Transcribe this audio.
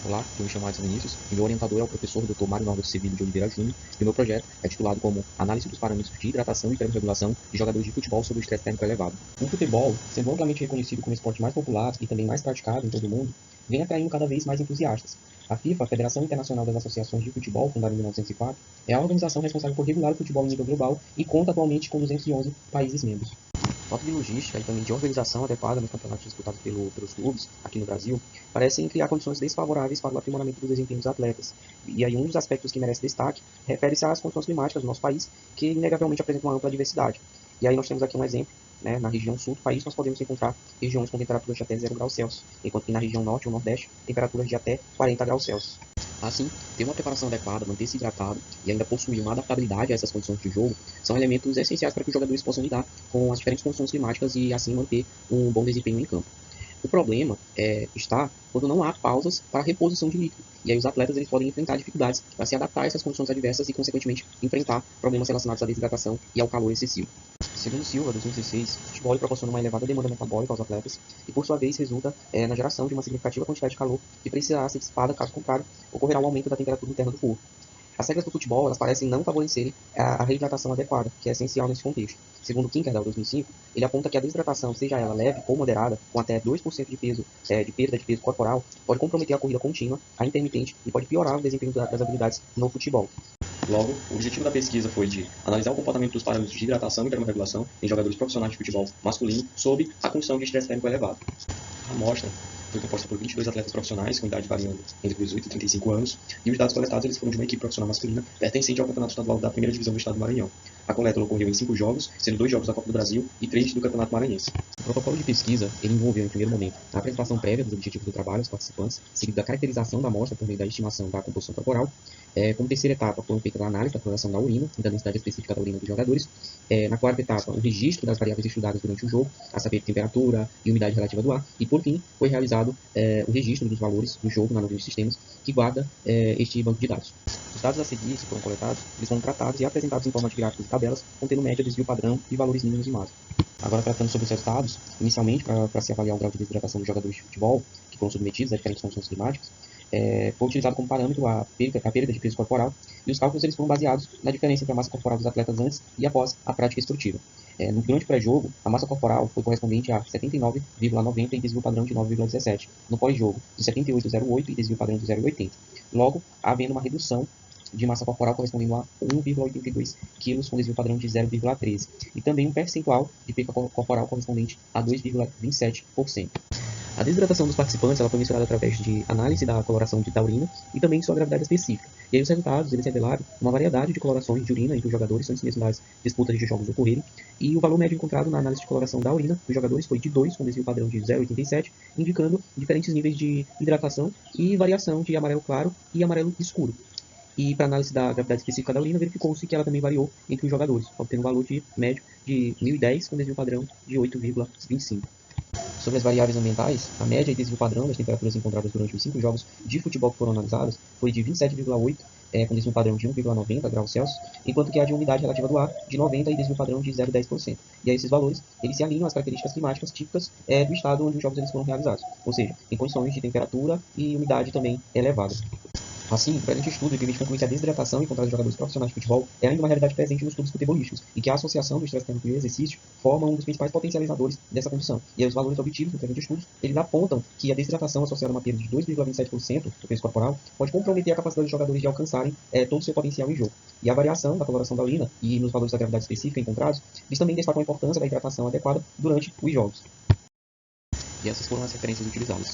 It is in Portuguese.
Olá, eu me chamo Alisson Vinícius e meu orientador é o professor Dr. Mário Norberto Sevilho de Oliveira Júnior e o meu projeto é titulado como Análise dos parâmetros de hidratação e termorregulação de jogadores de futebol sob o estresse térmico elevado. O futebol, sendo amplamente reconhecido como o esporte mais popular e também mais praticado em todo o mundo, vem atraindo cada vez mais entusiastas. A FIFA, a Federação Internacional das Associações de Futebol, fundada em 1904, é a organização responsável por regular o futebol em nível global e conta atualmente com 211 países membros. Falta de logística e também de organização adequada nos campeonatos disputados pelos clubes aqui no Brasil parecem criar condições desfavoráveis para o aprimoramento do desempenho dos atletas. E aí um dos aspectos que merece destaque refere-se às condições climáticas do nosso país, que inegavelmente apresentam uma ampla diversidade. E aí nós temos aqui um exemplo, né, na região sul do país nós podemos encontrar regiões com temperaturas de até 0 graus Celsius, enquanto que na região norte ou nordeste, temperaturas de até 40 graus Celsius. Assim, ter uma preparação adequada, manter-se hidratado e ainda possuir uma adaptabilidade a essas condições de jogo são elementos essenciais para que os jogadores possam lidar com as diferentes condições climáticas e assim manter um bom desempenho em campo. O problema está quando não há pausas para reposição de líquido. E aí os atletas eles podem enfrentar dificuldades para se adaptar a essas condições adversas e, consequentemente, enfrentar problemas relacionados à desidratação e ao calor excessivo. Segundo Silva, 2016, o futebol proporciona uma elevada demanda metabólica aos atletas e, por sua vez, resulta na geração de uma significativa quantidade de calor que precisará ser dissipada, caso contrário, ocorrerá um aumento da temperatura interna do corpo. As regras do futebol elas parecem não favorecerem a reidratação adequada, que é essencial nesse contexto. Segundo Kinkerdell, 2005, ele aponta que a desidratação, seja ela leve ou moderada, com até 2% de peso, de perda de peso corporal, pode comprometer a corrida contínua, a intermitente e pode piorar o desempenho das habilidades no futebol. Logo, o objetivo da pesquisa foi de analisar o comportamento dos parâmetros de hidratação e termorregulação em jogadores profissionais de futebol masculino sob a condição de estresse térmico elevado. A amostra foi composta por 22 atletas profissionais, com idade variando entre 18 e 35 anos, e os dados coletados eles foram de uma equipe profissional masculina pertencente ao Campeonato Estadual da Primeira Divisão do Estado do Maranhão. A coleta ocorreu em 5 jogos, sendo 2 jogos da Copa do Brasil e 3 do Campeonato Maranhense. O protocolo de pesquisa ele envolveu, em primeiro momento, a apresentação prévia dos objetivos do trabalho aos participantes, seguido da caracterização da amostra por meio da estimação da composição corporal. Como terceira etapa, foi feita a análise da coloração da urina e da densidade específica da urina dos jogadores. Na quarta etapa, o registro das variáveis estudadas durante o jogo, a saber, temperatura e umidade relativa do ar. E, por fim, foi realizado o registro dos valores do jogo na nuvem de sistemas, que guarda este banco de dados. Os dados a seguir, se foram coletados, eles foram tratados e apresentados em forma de gráficos e tabelas, contendo média, desvio padrão e valores mínimos e máximos. Agora, tratando sobre os resultados, inicialmente, para se avaliar o grau de desidratação dos jogadores de futebol, que foram submetidos a diferentes condições climáticas, foi utilizado como parâmetro a perda de peso corporal, e os cálculos eles foram baseados na diferença entre a massa corporal dos atletas antes e após a prática esportiva. Durante o pré-jogo, a massa corporal foi correspondente a 79,90 e desvio padrão de 9,17. No pós-jogo, de 78,08 e desvio padrão de 0,80. Logo, havendo uma redução de massa corporal correspondendo a 1,82 kg com desvio padrão de 0,13. E também um percentual de perda corporal correspondente a 2,27%. A desidratação dos participantes ela foi mensurada através de análise da coloração da urina e também de sua gravidade específica. E aí os resultados eles revelaram uma variedade de colorações de urina entre os jogadores antes mesmo das disputas de jogos ocorrerem. E o valor médio encontrado na análise de coloração da urina dos jogadores foi de 2, com desvio padrão de 0,87, indicando diferentes níveis de hidratação e variação de amarelo claro e amarelo escuro. E para análise da gravidade específica da urina, verificou-se que ela também variou entre os jogadores, obtendo um valor de médio de 1010 com desvio padrão de 8,25. Sobre as variáveis ambientais, a média e desvio padrão das temperaturas encontradas durante os 5 jogos de futebol que foram analisados foi de 27,8, com desvio padrão de 1,90 graus Celsius, enquanto que a de umidade relativa do ar de 90 e desvio padrão de 0,10%. E aí esses valores eles se alinham às características climáticas típicas do estado onde os jogos eles foram realizados, ou seja, em condições de temperatura e umidade também elevada. Assim, o presente estudo permite concluir que a desidratação encontrada em jogadores profissionais de futebol é ainda uma realidade presente nos clubes futebolísticos e que a associação do estresse térmico e o exercício forma um dos principais potencializadores dessa condição. E aí os valores obtidos no presente estudo, eles apontam que a desidratação associada a uma perda de 2,27% do peso corporal pode comprometer a capacidade dos jogadores de alcançarem todo o seu potencial em jogo. E a variação da coloração da urina e nos valores da gravidade específica encontrados, eles também destacam a importância da hidratação adequada durante os jogos. E essas foram as referências utilizadas.